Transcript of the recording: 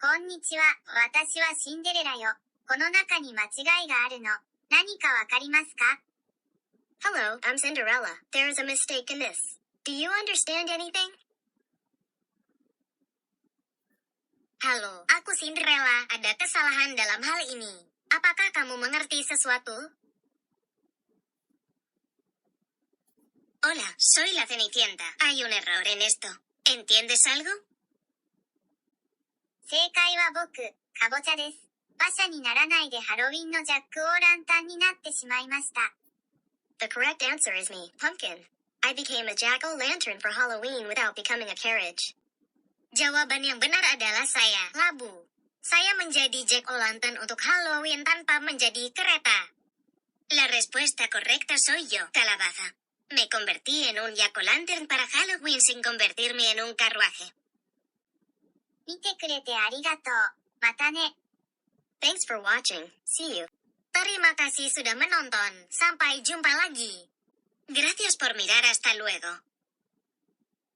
こんにちは。私はシンデレラよ。この中に間違いがあるの。何かわかりますか？ Hello, I'm Cinderella. There is a mistake in this. Do you understand anything? Halo, aku Cinderella. Ada kesalahan dalam hal ini. Apakah kamu mengerti sesuatu? Hola, soy la Cenicienta. Hay un error en esto. ¿Entiendes algo? 正解は僕、かぼちゃです。馬車にならないでハロウィンのジャック・オーランタンになってしまいました。The correct answer is me, Pumpkin. I became a jack-o'-lantern for Halloween without becoming a carriage. Jawaban yang benar adalah saya, Labu. Saya menjadi Jack-o'-lantern untuk Halloween tanpa menjadi kereta. La respuesta correcta soy yo, Calabaza. Me convertí en un jack-o'-lantern para Halloween sin convertirme en un carruaje. 見てくれてありがとう。またね。Thanks for watching. See you. Terima kasih sudah menonton. Sampai jumpa lagi. Gracias por mirar. Hasta luego.